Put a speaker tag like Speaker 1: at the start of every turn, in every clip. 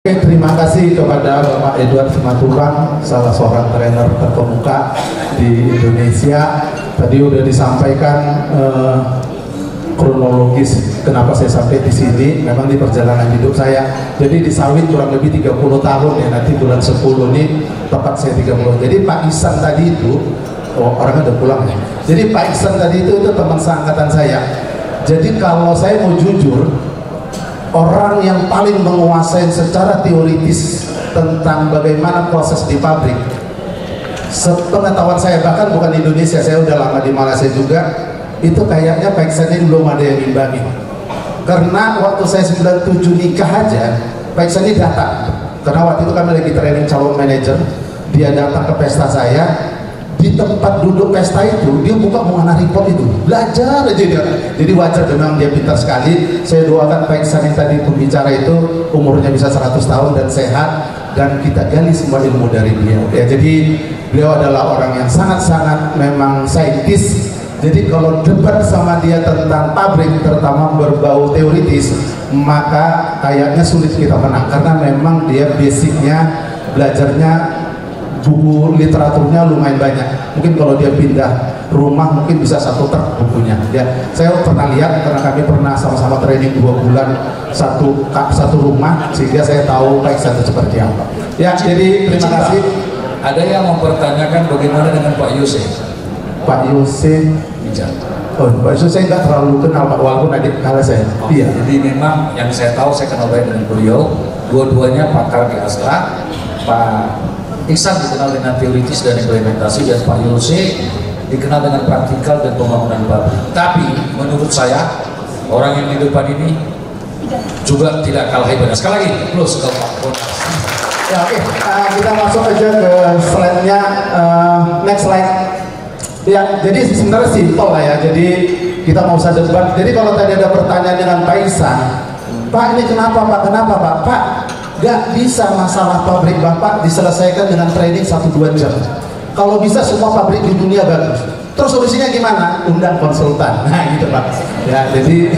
Speaker 1: Oke, terima kasih kepada Bapak Edward Simatupang, salah seorang trainer terkemuka di Indonesia. Tadi udah disampaikan kronologis kenapa saya sampai di sini. Memang di perjalanan hidup saya, jadi di sawit kurang lebih 30 tahun ya, nanti bulan 10 ini tepat saya 30. Jadi Pak Ihsan tadi itu, orangnya udah pulang ya. Jadi Pak Ihsan tadi itu teman seangkatan saya. Jadi kalau saya mau jujur, orang yang paling menguasai secara teoritis tentang bagaimana proses di pabrik, sepengetahuan saya, bahkan bukan di Indonesia, saya udah lama di Malaysia juga, itu kayaknya Pak Ihsan ini belum ada yang imbangi. Karena waktu saya 97 nikah aja, Pak Ihsan ini datang, karena waktu itu kami lagi training calon manajer, dia datang ke pesta saya. Di tempat duduk pesta itu, dia buka mengenai report itu, belajar aja dia. Jadi wajar, memang dia pintar sekali. Saya doakan Pak Ihsan yang tadi pembicara itu umurnya bisa 100 tahun dan sehat, dan kita gali semua ilmu dari beliau ya. Jadi beliau adalah orang yang sangat-sangat memang saintis. Jadi kalau debat sama dia tentang pabrik, terutama berbau teoritis, maka kayaknya sulit kita menang, karena memang dia basicnya, belajarnya, buku literaturnya lumayan banyak. Mungkin kalau dia pindah rumah mungkin bisa 1 truk bukunya ya. Saya pernah lihat, karena kami pernah sama-sama training 2 bulan satu rumah, sehingga saya tahu Pak Ihsan itu seperti apa ya. Jadi terima kasih.
Speaker 2: Ada yang mempertanyakan bagaimana dengan Pak Yose?
Speaker 1: Pak Yose oh, Pak Yose saya nggak terlalu kenal Pak, walaupun adik kalah saya. Iya.
Speaker 2: Jadi memang yang saya tahu, saya kenal baik dengan beliau. Dua-duanya pakar di Astra. Pak Ihsan dikenal dengan teoritis dan implementasi, dan Pak Yose dikenal dengan praktikal dan pembangunan pabrik. Tapi menurut saya, orang yang di depan ini juga tidak kalah hebat. Sekali lagi, plus ke Pak Bonas.
Speaker 1: Ya, oke. Kita masuk aja ke slide-nya, next slide. Ya, jadi sebenarnya simpel lah ya. Jadi kita mau usah debat. Jadi kalau tadi ada pertanyaan dengan Pak Ihsan, Pak ini kenapa Pak? Kenapa Pak? Pak, gak bisa masalah pabrik Bapak diselesaikan dengan training 1-2 jam. Kalau bisa semua pabrik di dunia bagus. Terus solusinya gimana? Undang konsultan. Nah gitu Pak. Ya, jadi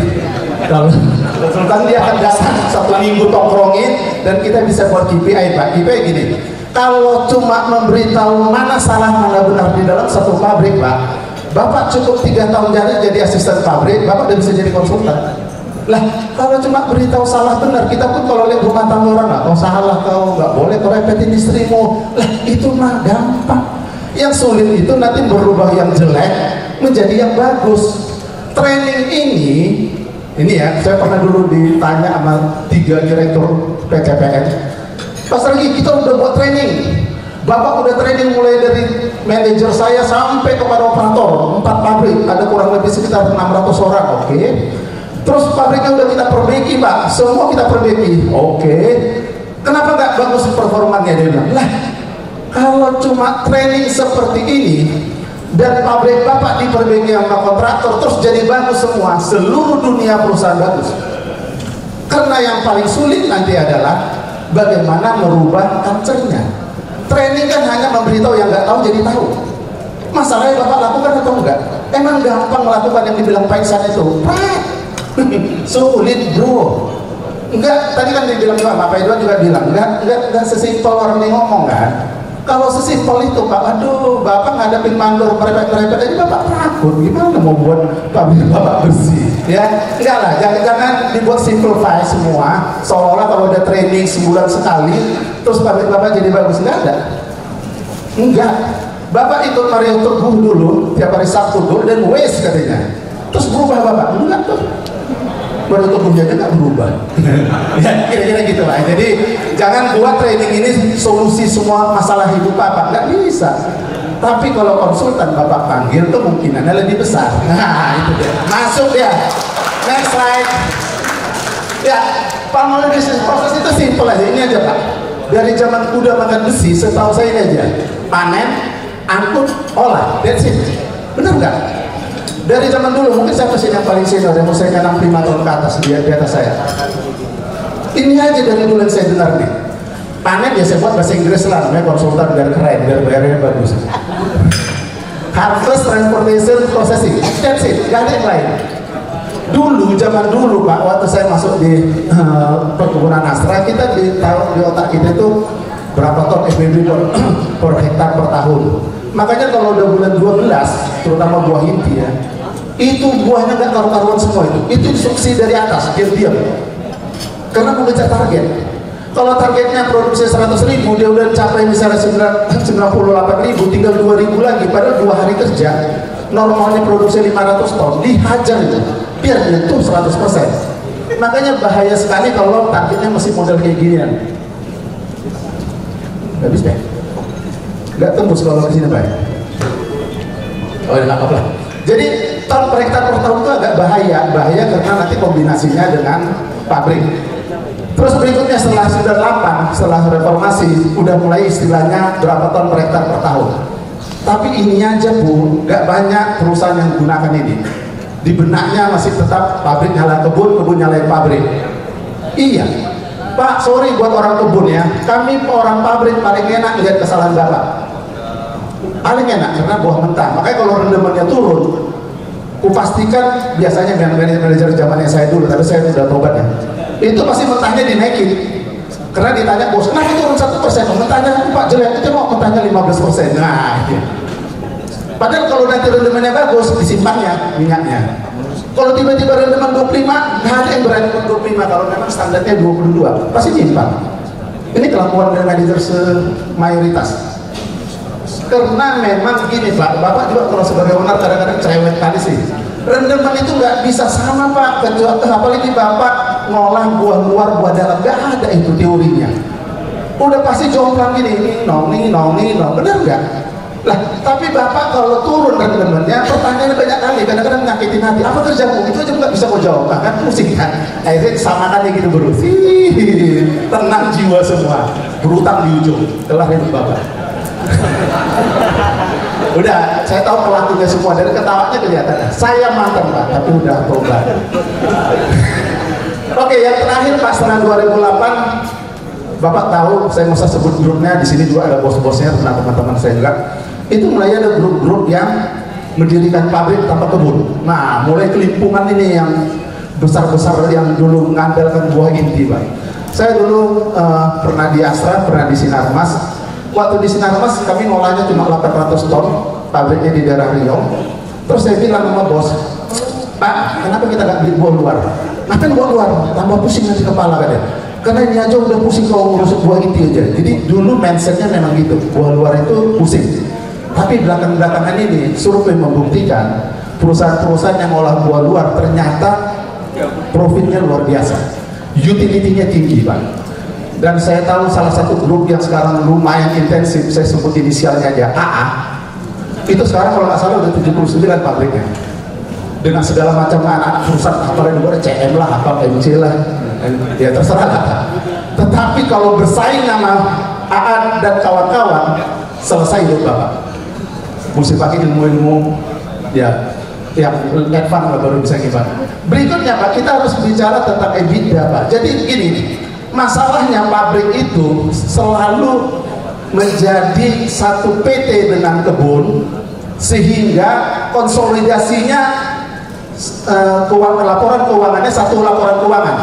Speaker 1: kalau konsultan dia akan datang 1 minggu tongkrongin, dan kita bisa buat KPI Pak. KPI gini, kalau cuma memberitahu mana salah mana benar di dalam satu pabrik Pak, Bapak cukup 3 tahun jadi asisten pabrik, Bapak udah bisa jadi konsultan. Lah kalau cuma beritahu salah benar, kita pun kalau lihat rumah tangga orang, nggak, kau salah, kau nggak boleh kau repetin istrimu, lah itu mah gampang. Yang sulit itu nanti berubah yang jelek menjadi yang bagus. Training ini ya, saya pernah dulu ditanya sama 3 direktur PCPN, pas lagi kita udah buat training, Bapak udah training mulai dari manajer saya sampai kepada operator 4 pabrik, ada kurang lebih sekitar 600 orang, oke. Terus pabriknya udah kita perbaiki Pak, semua kita perbaiki, oke. Kenapa nggak bagus performanya? Dia bilang, lah kalau cuma training seperti ini dan pabrik Bapak diperbaiki sama kontraktor terus jadi bagus semua, seluruh dunia perusahaan bagus. Karena yang paling sulit nanti adalah bagaimana merubah culture-nya. Training kan hanya memberitahu yang nggak tahu jadi tahu. Masalahnya Bapak lakukan atau enggak? Emang gampang melakukan yang dibilang Pak Ihsan itu? Sulit bro. Enggak, tadi kan dibilang juga Pak Edward juga bilang enggak sesimpel orang ini ngomong kan. Kalau sesimpel itu Pak, aduh Bapak ngadepin mandor merepet-merepet aja Bapak takut, gimana mau buat pabrik Bapak bersih ya. Enggak lah, jangan dibuat simplify semua seolah-olah kalau ada training sebulan sekali terus pabrik Bapak jadi bagus. Enggak ada, enggak. Bapak ikut Mario Teguh dulu tiap hari Sabtu dulu dan wes katanya, terus berubah Bapak? Enggak tuh, baru tubuhnya aja nggak berubah. Ya kira-kira gitu lah. Jadi jangan buat training ini solusi semua masalah hidup Bapak, nggak bisa. Tapi kalau konsultan Bapak panggil, kemungkinannya lebih besar. Nah itu dia, masuk dia. Next slide. Ya, Palmolive business proses itu simple aja. Ini aja Pak, dari zaman kuda makan besi, setahu saya ini aja, panen, angkut, olah, that's it. Benar nggak? Dari zaman dulu, mungkin saya masih yang paling senior, yang usianya 65 tahun ke atas, di atas saya. Ini aja dari dulu yang saya dengar nih. Panen ya saya buat bahasa Inggris lah, namanya konsultan biar keren, biar bayarnya bagus. Harvest, transportation, processing, that's it, gak ada yang lain. Dulu, zaman dulu Pak, waktu saya masuk di perkebunan Astra, kita ditaruh di otak kita itu berapa ton FBB per hektar per tahun. Makanya kalau udah bulan 12, terutama buah inti ya, itu buahnya nggak karu-karuan semua itu instruksi dari atas, diam-diam. Karena mengejar target. Kalau targetnya produksi 100.000, dia udah capai misalnya 98.000, tinggal 2.000 lagi, padahal 2 hari kerja, normalnya produksi 500 ton, dihajar itu, biar nyentuh 100%. Makanya bahaya sekali kalau targetnya masih model kayak ginian. Nggak bisa, nggak tembus kalau ke sini Pak. Oh ya nggak apa-apa. Jadi ton per hektar per tahun itu agak bahaya karena nanti kombinasinya dengan pabrik. Terus berikutnya setelah 98, setelah reformasi, udah mulai istilahnya berapa ton per hektar per tahun. Tapi ini aja Bu, nggak banyak perusahaan yang menggunakan ini. Di benaknya masih tetap pabrik nyalain kebun, kebun nyalain pabrik. Iya, Pak, sorry buat orang kebun ya, kami orang pabrik paling enak lihat kesalahan Bapak. Paling enak karena buah mentah. Makanya kalau rendemennya turun, kupastikan biasanya manajer zamannya saya dulu, tapi saya sudah tobat ya. Itu pasti mentahnya dinaikin. Karena ditanya bos, nah itu turun 1%, mentahnya Pak jelek, itu mau mentahnya 15%. Nah, itu. Padahal kalau nanti rendemennya bagus, disimpannya minyaknya. Kalau tiba-tiba rendemen 25, nggak ada yang berani 25 kalau memang standarnya 22, pasti nyimpan. Ini kelakuan dari manajer semayoritas. Karena memang gini Pak, Bapak juga kalau sebagai owner kadang-kadang cerewet kali sih. Rendemen itu nggak bisa sama Pak, kecuali apalagi Bapak ngolah buah luar, buah dalam, nggak ada itu teorinya. Udah pasti jomplang gini, nong, bener nggak? Lah, tapi Bapak kalau turun rendemennya, pertanyaannya banyak kali, kadang-kadang nyakitin hati. Apa kerjamu? Itu aja nggak bisa kau jawab, kan pusing kan? Akhirnya samakan gitu bro, tenang jiwa semua, berutang di ujung, telah hidup Bapak. Udah, saya tahu pelakunya semua, dari ketawanya kelihatan. Saya mantan Pak, tapi udah tobat. Oke, yang terakhir Pak, setelah 2008, Bapak tahu, saya masa sebut grupnya, di sini juga ada bos-bosnya, teman-teman saya juga. Itu mulai ada grup-grup yang mendirikan pabrik tanpa kebun. Nah, mulai kelimpungan ini yang besar-besar yang dulu mengandalkan buah inti Pak. Saya dulu pernah di Astra, pernah di Sinarmas. Waktu di Sinarmas kami ngolahnya cuma 800 ton, pabriknya di daerah Riau. Terus saya bilang sama bos, Pak, kenapa kita nggak beli buah luar? Ngapain buah luar? Tambah pusing nanti kepala katanya. Karena ini aja udah pusing kalau ngurus buah inti aja. Jadi dulu mindsetnya memang gitu, buah luar itu pusing. Tapi belakangan ini survei membuktikan perusahaan-perusahaan yang ngolah buah luar ternyata profitnya luar biasa, utility-nya tinggi Pak. Dan saya tahu salah satu grup yang sekarang lumayan intensif, saya sebut inisialnya aja AA, itu sekarang kalau nggak salah udah 79 pabriknya, dengan segala macam anak perusahaan, apalagi juga CM lah, apa MC lah, ya terserah lah. Tetapi kalau bersaing sama AA dan kawan-kawan, selesai hidup Bapak. Mesti pakai ilmu-ilmu ya yang advance lah baru bisa gimana. Berikutnya Pak, kita harus bicara tentang EBITDA Pak. Jadi gini, masalahnya pabrik itu selalu menjadi satu PT dengan kebun, sehingga konsolidasinya laporan keuangannya satu laporan keuangan.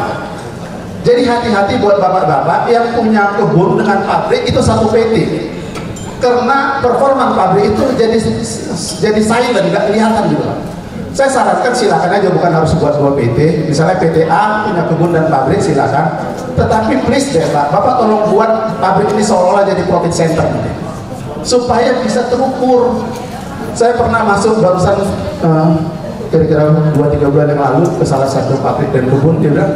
Speaker 1: Jadi hati-hati buat bapak-bapak yang punya kebun dengan pabrik itu satu PT, karena performa pabrik itu jadi silent, nggak kelihatan gitu. Saya sarankan silakan aja, bukan harus buat dua PT. Misalnya PT A punya kebun dan pabrik, silakan. Tetapi please deh Pak, Bapak tolong buat pabrik ini seolah-olah jadi profit center gitu, supaya bisa terukur. Saya pernah masuk barusan kira-kira 2-3 bulan yang lalu ke salah satu pabrik dan kebun, dia bilang,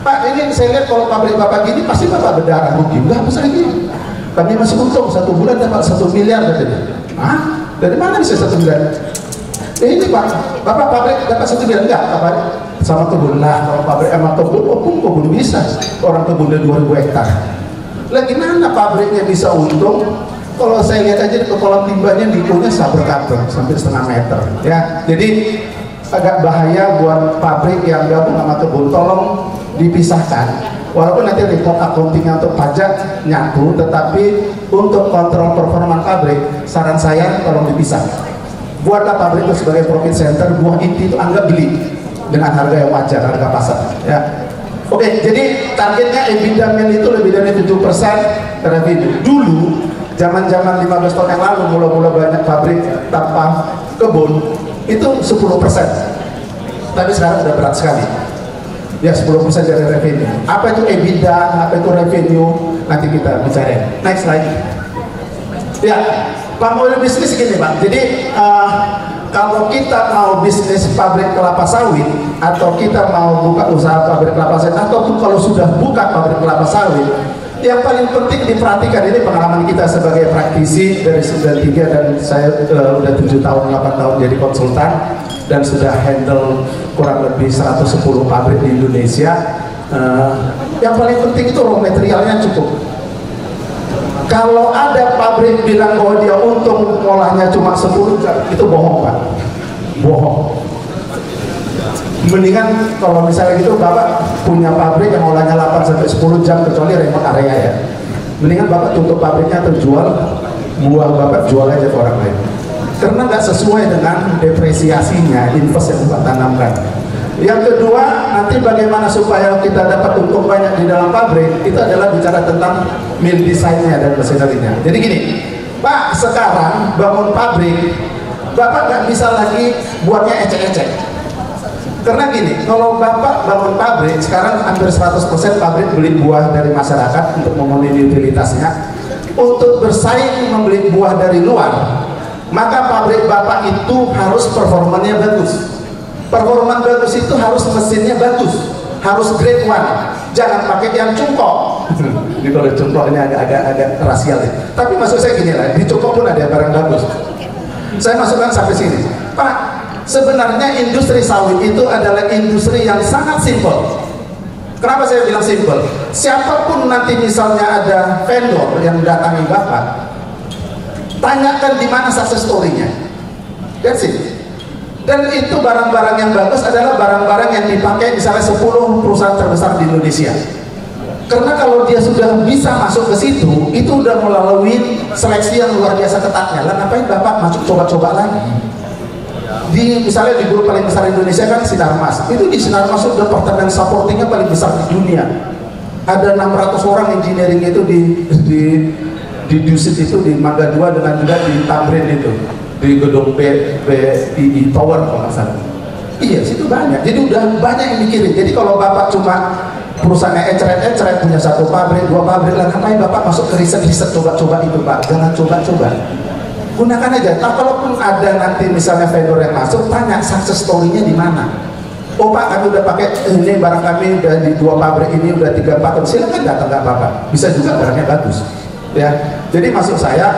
Speaker 1: Pak, ini saya lihat kalau pabrik Bapak gini pasti Bapak berdarah rugi. Enggak, masa gini? Kami masih untung 1 bulan dapat 1 miliar katanya. Hah? Dari mana bisa 1 miliar? Ini Pak, Bapak pabrik dapat 1 miliar enggak? Bapak sama kebun lah, kalau pabrik sama kebun, kebun bisa. Orang kebunnya 2000 hektar. Lah gimana pabriknya bisa untung? Kalau saya lihat aja ke kolam timbanya dikunya saber-kaber sampai setengah meter. Ya, jadi agak bahaya buat pabrik yang gabung sama kebun. Tolong dipisahkan. Walaupun nanti report accountingnya untuk pajak nyatu, tetapi untuk kontrol performa pabrik, saran saya tolong dipisah. Buatlah pabrik itu sebagai profit center, buah inti itu anggap beli. dengan harga yang wajar, harga pasar. Ya. Oke, jadi targetnya EBITDA mil itu lebih dari 7% revenue. Dulu, zaman-zaman 15 tahun yang lalu, mula-mula banyak pabrik tanpa kebun, itu 10%. Tapi sekarang udah berat sekali. Ya 10% dari revenue. Apa itu EBITDA, apa itu revenue, nanti kita bicara. Next slide. Ya, palm oil bisnis gini Pak. Jadi kalau kita mau bisnis pabrik kelapa sawit, atau kita mau buka usaha pabrik kelapa sawit, ataupun kalau sudah buka pabrik kelapa sawit, yang paling penting diperhatikan, ini pengalaman kita sebagai praktisi dari 93, dan saya udah 7 tahun 8 tahun jadi konsultan dan sudah handle kurang lebih 110 pabrik di Indonesia. Yang paling penting itu raw materialnya cukup. Kalau ada pabrik bilang bahwa dia untung ngolahnya cuma 10 jam, itu bohong Pak, bohong. Mendingan kalau misalnya gitu Bapak punya pabrik yang ngolahnya 8-10 jam, kecuali remote area ya, mendingan Bapak tutup pabriknya atau jual buah Bapak, jual aja ke orang lain, karena nggak sesuai dengan depresiasinya invest yang Bapak tanamkan. Yang kedua, nanti bagaimana supaya kita dapat untung banyak di dalam pabrik, itu adalah bicara tentang mill desainnya dan mesinerinya. Jadi gini, Pak, sekarang bangun pabrik, Bapak nggak bisa lagi buatnya ecek-ecek. Karena gini, kalau Bapak bangun pabrik, sekarang hampir 100% pabrik beli buah dari masyarakat untuk memenuhi utilitasnya. Untuk bersaing membeli buah dari luar, maka pabrik Bapak itu harus performanya bagus. Performa bagus itu harus mesinnya bagus, harus grade 1, jangan pakai yang cungkok. Ini kalau cungkok ini agak rasial ya. Tapi maksud saya gini lah, di cungkok pun ada barang bagus. Saya masukkan sampai sini, Pak. Sebenarnya industri sawit itu adalah industri yang sangat simpel. Kenapa saya bilang simpel? Siapapun nanti misalnya ada vendor yang datangi Bapak, tanyakan di mana success story-nya. That's it. Dan itu barang-barang yang bagus adalah barang-barang yang dipakai misalnya 10 perusahaan terbesar di Indonesia. Karena kalau dia sudah bisa masuk ke situ, itu udah melalui seleksi yang luar biasa ketatnya. Lah ngapain Bapak masuk coba-coba lagi? Misalnya di grup paling besar Indonesia kan Sinarmas. Itu di Sinarmas itu departemen supportingnya paling besar di dunia. Ada 600 orang engineering itu di Dusit itu, di Mangga 2, dengan juga di Tamrin itu, di gedung PPI Tower kalau nggak salah. Iya, situ banyak. Jadi udah banyak yang mikirin. Jadi kalau Bapak cuma perusahaannya eceret-eceret, punya 1 pabrik, 2 pabrik, lah ngapain Bapak masuk ke riset-riset coba-coba itu Pak? Jangan coba-coba. Gunakan aja. Nah, kalaupun ada nanti misalnya vendor yang masuk, tanya success story-nya di mana. Oh Pak, kami udah pakai ini, barang kami udah di 2 pabrik ini udah 3-4 tahun. Silakan datang ke Bapak. Bisa juga barangnya bagus. Ya. Jadi maksud saya,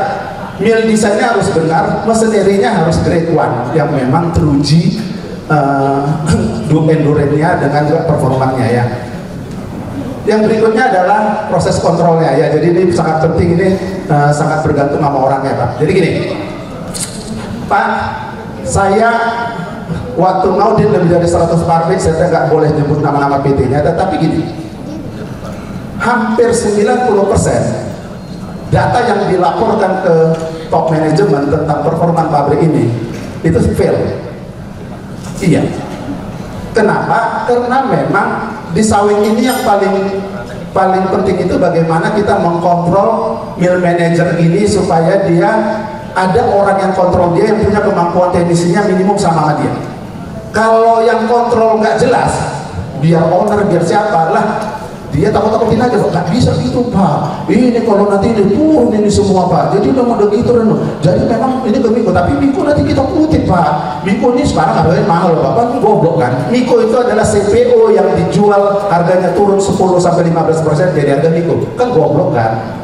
Speaker 1: mill desainnya harus benar, mesinerinya harus grade 1 yang memang teruji endurance-nya dengan juga performanya ya. Yang berikutnya adalah proses kontrolnya ya. Jadi ini sangat penting, ini sangat bergantung sama orangnya Pak. Jadi gini, Pak, saya waktu ngaudit lebih dari 100 pabrik, saya nggak boleh nyebut nama-nama PT-nya, tetapi gini, hampir 90% data yang dilaporkan ke top manajemen tentang performa pabrik ini itu fail. Iya. Kenapa? Karena memang di sawit ini yang paling penting itu bagaimana kita mengkontrol mill manager ini supaya dia ada orang yang kontrol dia, yang punya kemampuan teknisinya minimum sama dia. Kalau yang kontrol nggak jelas, biar owner, biar siapa lah, dia takut-takutin aja Pak, nggak bisa gitu Pak, ini kalau nanti ini turun ini semua Pak, jadi udah model gitu Reno. Jadi memang ini ke Miko, tapi Miko nanti kita kutip Pak. Miko ini sekarang harganya mahal Pak, kan goblok kan. Miko itu adalah CPO yang dijual harganya turun 10-15% jadi harga Miko, kan goblok kan.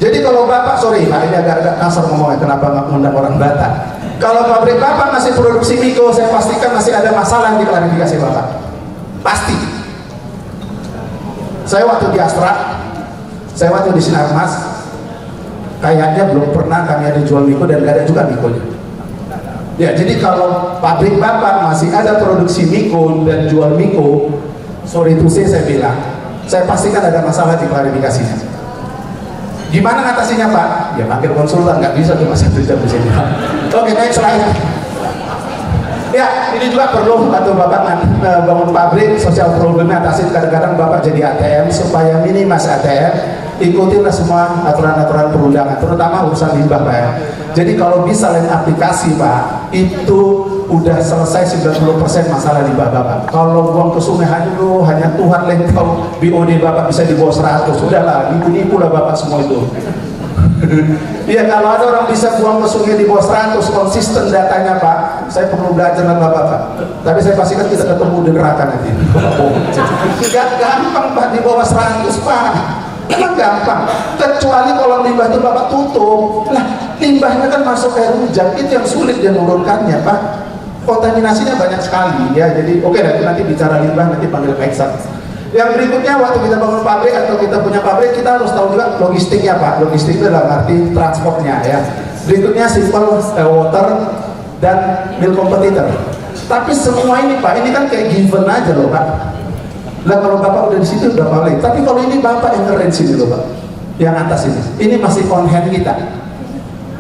Speaker 1: Jadi kalau Bapak, sorry Pak, ini agak kasar ngomongnya, kenapa nggak ngundang orang Batak. Kalau pabrik Bapak masih produksi Miko, saya pastikan masih ada masalah di klarifikasi Bapak, pasti. Saya waktu di Astra, saya waktu di Sinarmas, kayaknya belum pernah kami ada jual Miko dan gak ada juga Mikonya. Ya, jadi kalau pabrik Bapak masih ada produksi Miko dan jual Miko, sorry to say saya bilang, saya pastikan ada masalah di klarifikasinya. Gimana ngatasinya Pak? Ya panggil konsultan, nggak bisa cuma 1 jam di sini. Oke, next slide. Ya, ini juga perlu atau Bapak bangun pabrik, sosial problemnya atasin. Kadang-kadang Bapak jadi ATM, supaya minimas ATM, ikutinlah semua aturan-aturan perundangan, terutama urusan limbah Pak ya. Jadi kalau bisa lain aplikasi Pak, itu udah selesai 90% masalah limbah Bapak. Kalau buang ke sungai hanya Tuhan yang tahu BOD Bapak bisa di bawah 100, udahlah, nipu-nipu lah Bapak semua itu. Iya, kalau ada orang bisa buang ke sungai di bawah 100 konsisten datanya Pak, saya perlu belajar dengan Bapak Pak. Tapi saya pastikan kita ketemu di neraka nanti. Tidak gampang Pak di bawah 100 Pak. Memang gampang. Kecuali kalau limbah itu Bapak tutup. Nah, limbahnya kan masuk air hujan, itu yang sulit dia menurunkannya Pak. Kontaminasinya banyak sekali ya. Jadi oke, nanti bicara limbah nanti panggil Pak Iksan. Yang berikutnya, waktu kita bangun pabrik atau kita punya pabrik, kita harus tahu juga logistiknya Pak. Logistik itu dalam arti transportnya ya. Berikutnya simple water dan milk competitor. Tapi semua ini Pak, ini kan kayak given aja loh Pak. Lah kalau Bapak udah di situ udah paling. Tapi kalau ini Bapak yang keren sini loh Pak. Yang atas ini masih on hand kita.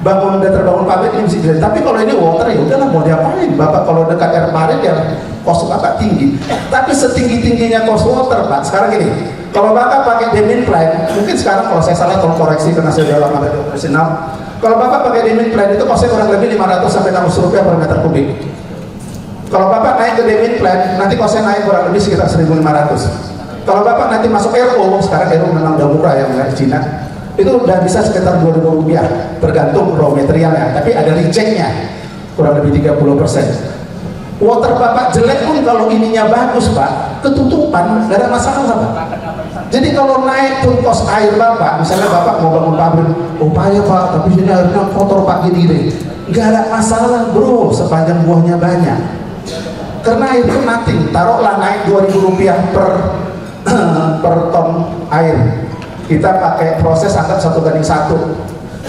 Speaker 1: Udah terbangun pabrik ini mesti jadi. Tapi kalau ini water ya udahlah, mau diapain Bapak. Kalau dekat air parit ya cost Bapak tinggi. Tapi setinggi-tingginya cost water Pak, sekarang gini, kalau Bapak pakai Deming Plan, mungkin sekarang kalau saya salah tolong koreksi karena saya udah lama ada operasional. Kalau Bapak pakai Deming Plan itu costnya kurang lebih 500 sampai 600 rupiah per meter kubik. Kalau Bapak naik ke Deming Plan, nanti costnya naik kurang lebih sekitar 1.500. Kalau Bapak nanti masuk RO, sekarang RO memang udah murah ya, nggak Cina, itu udah bisa sekitar 2.000 rupiah tergantung raw materialnya, tapi ada rejectnya kurang lebih 30%. Water Bapak jelek pun kalau ininya bagus Pak, ketutupan, gak ada masalah Pak. Jadi kalau naik pun kos air Bapak, misalnya Bapak mau bangun pabrik, oh payah Pak, tapi sini airnya kotor Pak gini-gini, gak ada masalah bro, sepanjang buahnya banyak. Karena itu nothing, taruhlah naik 2.000 rupiah per ton air. Kita pakai proses anggap 1:1.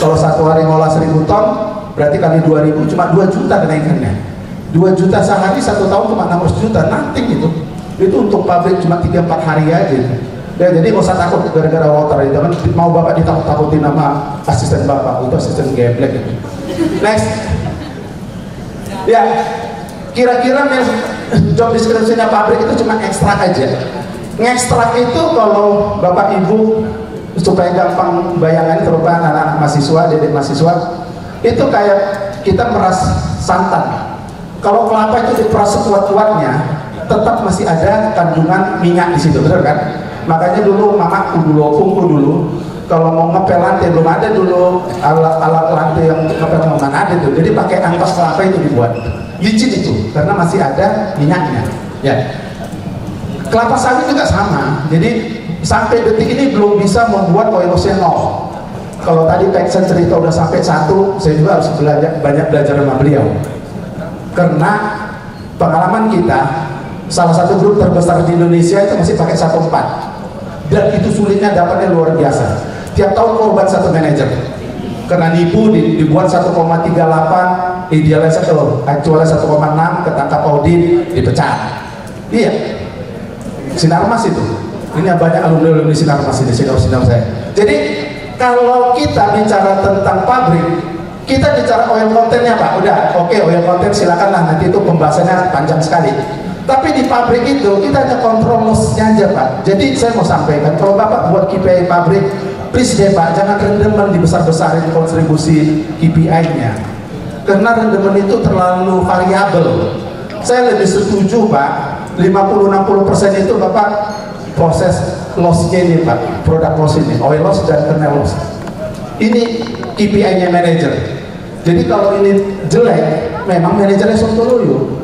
Speaker 1: Kalau satu hari ngolah 1.000 ton, berarti kali 2.000 cuma 2 juta kenaikannya. 2 juta sehari, 1 tahun cuma 600 juta, nothing itu. Itu untuk pabrik cuma 3-4 hari aja. Ya, jadi nggak usah takut gara-gara water itu kan. Mau Bapak ditakut-takutin sama asisten Bapak, itu asisten geblek itu. Next. Ya, kira-kira job description-nya pabrik itu cuma ekstrak aja. Ngekstrak itu kalau Bapak Ibu supaya gampang bayangan, terutama anak-anak mahasiswa, dedek mahasiswa, itu kayak kita meras santan. Kalau kelapa itu diperas sekuat-kuatnya, tetap masih ada kandungan minyak di situ, benar kan? Makanya dulu mamaku dulu, opungku dulu, kalau mau ngepel lantai belum ada dulu alat lantai yang ngepel mana ada tuh. Jadi pakai ampas kelapa itu dibuat, licin itu, karena masih ada minyaknya. Ya. Kelapa sawit juga sama. Jadi sampai detik ini belum bisa membuat oilose 0. Kalau tadi Texan cerita udah sampai 1, saya juga harus banyak belajar sama beliau. Karena pengalaman kita, salah satu grup terbesar di Indonesia itu masih pakai 1.4, dan itu sulitnya dapatnya luar biasa. Tiap tahun korban satu manajer karena nipu, dibuat 1,38, idealnya actualnya 1,6, ketangkap audit, dipecat. Iya, Sinarmas itu. Ini banyak alumni Sinarmas ini, sinar saya. Jadi kalau kita bicara tentang pabrik, kita bicara oil content-nya Pak, udah oke, oil content silakanlah, nanti itu pembahasannya panjang sekali. Tapi di pabrik itu kita hanya kontrol loss-nya aja Pak. Jadi saya mau sampaikan, kalau Bapak buat KPI pabrik, please deh Pak, jangan rendemen dibesar-besarin kontribusi KPI-nya, karena rendemen itu terlalu variabel. Saya lebih setuju Pak, 50-60% itu Bapak proses loss-nya ini Pak, produk loss ini, oil loss dan kernel loss. Ini KPI-nya manajer. Jadi kalau ini jelek, memang manajernya sontoloyo.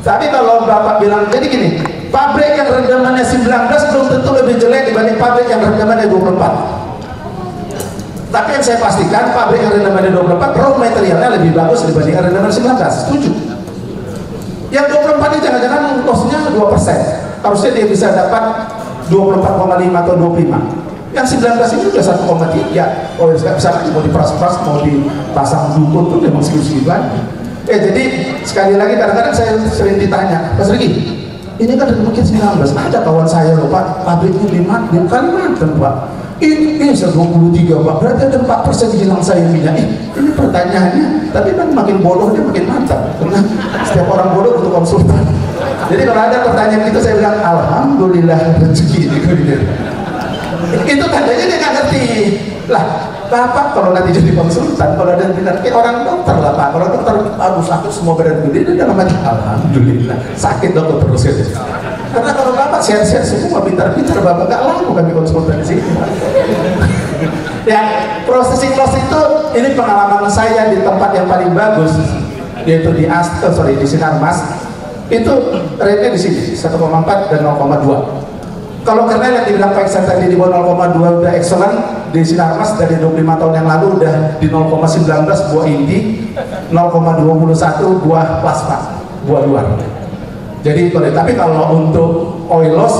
Speaker 1: Tapi kalau Bapak bilang, jadi gini, pabrik yang rendamannya 19 belum tentu lebih jelek dibanding pabrik yang rendamannya 24. Tapi yang saya pastikan, pabrik yang rendamannya 24, raw materialnya lebih bagus dibanding yang rendaman 19. Setuju? Yang 24 ini jangan-jangan loss-nya 2%. Harusnya dia bisa dapat 24,5 atau 25. Yang 19 ini udah 1,3. Oh, ya, bisa lagi mau diperas-peras, mau dipasang dukun tuh memang segitu aja. Jadi sekali lagi kadang-kadang saya sering ditanya, Mas Riki, ini kan mungkin 19. Ada kawan saya loh Pak, pabriknya di Kalimantan Pak. Ini bisa 23 Pak, berarti ada 4% hilang saya minyak. Ini pertanyaannya, tapi kan makin bodoh dia makin mantap, karena setiap orang bodoh butuh konsultan. Jadi kalau ada pertanyaan gitu saya bilang, alhamdulillah rezeki ini. Itu tandanya dia nggak ngerti. Lah, Bapak kalau nanti jadi konsultan, kalau ada bilang, orang dokter lah Pak, kalau dokter aduh sakit semua badan gede, dia dalam hati, alhamdulillah sakit dokter terus ya. Karena kalau Bapak sehat-sehat semua, pintar-pintar, Bapak nggak laku kami konsultan di sini. Ya, processing loss itu, ini pengalaman saya di tempat yang paling bagus, yaitu di di Sinarmas. Itu rate-nya di sini 1,4 dan 0,2. Kalau karena yang dibilang Pak Iksan tadi di bawah 0,2 udah excellent, di Sinarmas dari 25 tahun yang lalu udah di 0,19 buah inti, 0,21 buah plasma, buah luar. Jadi tapi kalau untuk oil loss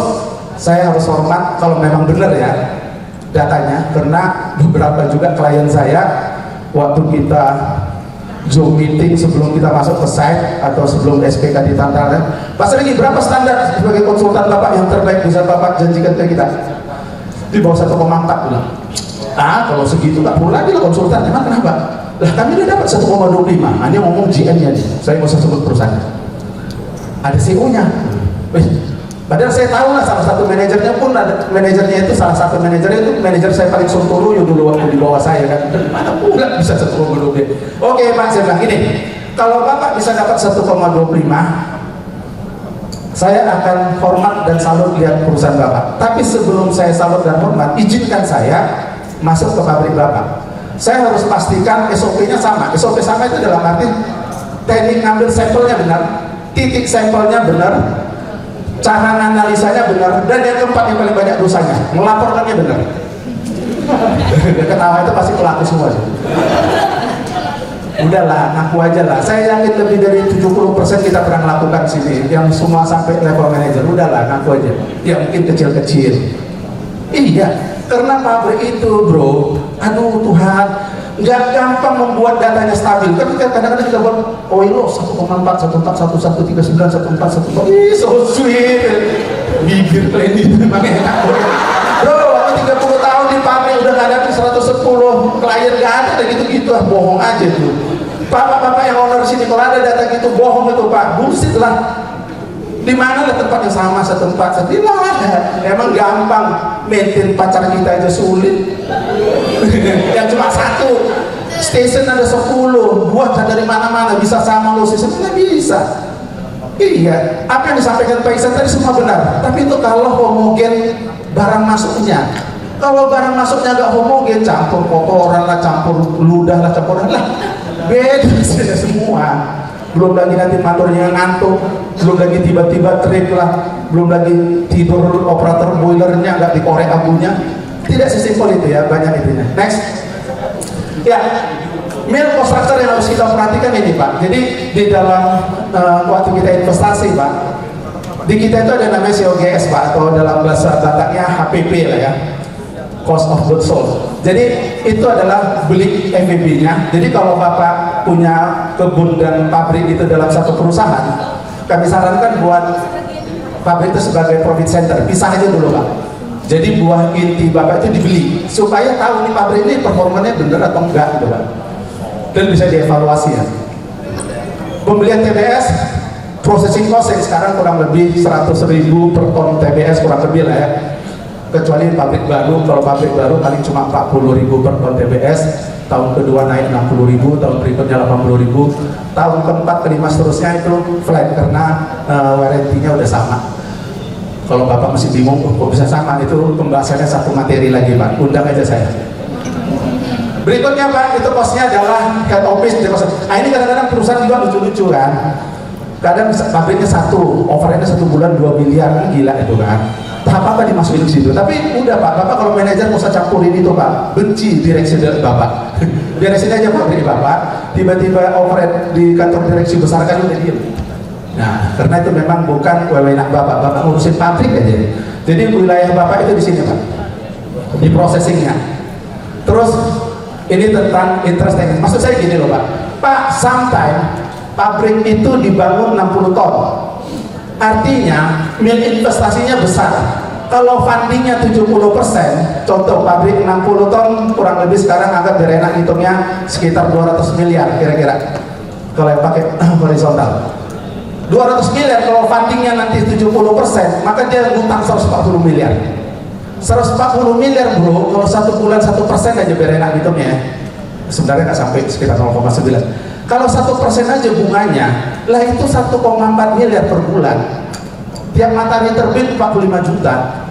Speaker 1: saya harus hormat kalau memang benar ya datanya, karena beberapa juga klien saya waktu kita Zoom meeting sebelum kita masuk ke site atau sebelum SPK ditantangkan, Pak Sergi berapa standar sebagai konsultan Bapak yang terbaik bisa Bapak janjikan ke kita? Di bawah 1,4 bilang. Kalau segitu tak perlu lagi lah konsultan. Emang kenapa? Lah kami udah dapat 1,25. Ini ngomong GM-nya nih. Saya nggak usah sebut perusahaan. Ada CEO-nya. Padahal saya tahu lah salah satu manajernya pun ada, manajernya itu salah satu manajernya itu manajer saya paling sontoloyo dulu waktu di bawah saya kan. Mana pula bisa 1,25. Oke Pak, saya bilang gini, kalau Bapak bisa dapat 1,25, saya akan hormat dan salut lihat perusahaan Bapak. Tapi sebelum saya salut dan hormat, izinkan saya masuk ke pabrik Bapak. Saya harus pastikan SOP-nya sama. SOP sama itu dalam arti teknik ngambil sampelnya benar, titik sampelnya benar, cara analisanya benar, dan yang keempat yang paling banyak dosanya, melaporkannya benar. Ketawa itu pasti pelaku semua sih. Udahlah, ngaku aja lah. Saya yakin lebih dari 70% kita pernah melakukan sini, yang semua sampai level manajer. Udahlah, ngaku aja. Ya mungkin kecil-kecil. Iya, karena pabrik itu bro, aduh Tuhan, nggak gampang membuat datanya stabil. Kan kadang-kadang kita buat oil loss 1,4, 1,4, 1139, 1,4, 1,4. Ih, so sweet. Bibir ini makanya takut. Bro, aku 30 tahun di pabrik udah ngadapin 110 klien, nggak ada gitu-gitu, bohong aja tuh. Bapak-bapak yang owner sini kalau ada data gitu bohong itu Pak, bullshit lah. Di mana lah tempat yang sama setempat? Tidak, emang gampang maintain pacar kita itu sulit. Yang cuma satu station ada 10, buat dari mana-mana bisa sama lo station, nggak bisa. Iya, apa yang disampaikan Pak Iksan tadi semua benar. Tapi itu kalau homogen barang masuknya. Kalau barang masuknya nggak homogen, campur kotoran lah, campur ludah lah, campuran lah, beda semua. Belum lagi nanti motornya ngantuk, belum lagi tiba-tiba trip lah, belum lagi tidur operator boilernya nggak dikorek abunya. Tidak sesimpel itu ya, banyak itunya. Next, ya, mail cost structure yang harus kita perhatikan ini Pak. Jadi di dalam waktu kita investasi Pak, di kita itu ada namanya COGS Pak, atau dalam bahasa Bataknya HPP lah ya, cost of goods sold. Jadi itu adalah beli FBB-nya. Jadi kalau Bapak punya kebun dan pabrik itu dalam satu perusahaan, kami sarankan buat pabrik itu sebagai profit center, pisah aja dulu Pak. Jadi buah inti Bapak itu dibeli supaya tahu nih pabrik ini performanya benar atau enggak gitu Pak, dan bisa dievaluasi ya. Pembelian TBS, processing cost yang sekarang kurang lebih 100.000 per ton TBS kurang lebih lah ya, kecuali pabrik baru. Kalau pabrik baru paling cuma 40.000 per ton TBS, tahun kedua naik 60.000, tahun berikutnya 80.000, tahun keempat kelima seterusnya itu flat karena warranty-nya udah sama. Kalau Bapak masih bingung, kok bisa sama, itu pembahasannya satu materi lagi Pak, undang aja saya. Berikutnya Pak, itu costnya adalah head office. Nah ini kadang-kadang perusahaan juga lucu-lucu kan, kadang pabriknya satu, overheadnya 1 bulan 2 miliar, kan gila itu kan. Tahap apa dimasukin ke situ? Tapi udah Pak, Bapak kalau manajer mau usah campurin itu Pak, benci direksi dari Bapak. Beresin aja pabrik Bapak, tiba-tiba overhead di kantor direksi besar kan udah diem. Nah, karena itu memang bukan wewenang Bapak, Bapak ngurusin pabrik aja. Jadi wilayah Bapak itu di sini Pak, di processingnya. Terus ini tentang interest teknis. Maksud saya gini loh Pak, sometimes pabrik itu dibangun 60 ton. Artinya mill investasinya besar. Kalau fundingnya 70%, contoh pabrik 60 ton, kurang lebih sekarang agak biar enak hitungnya sekitar 200 miliar kira-kira. Kalau yang pakai horizontal. 200 miliar kalau fundingnya nanti 70%, maka dia ngutang 140 miliar. 140 miliar bro, kalau 1 bulan 1% aja biar enak hitungnya. Sebenarnya nggak sampai sekitar 0,9. Kalau 1% aja bunganya, lah itu 1,4 miliar per bulan. Tiap matahari terbit 45 juta.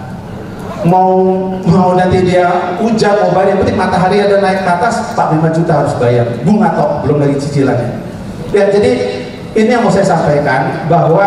Speaker 1: Mau nanti dia hujan mau bayar, penting matahari ada naik ke atas 45 juta harus bayar bunga toh, belum lagi cicilannya. Ya, jadi ini yang mau saya sampaikan bahwa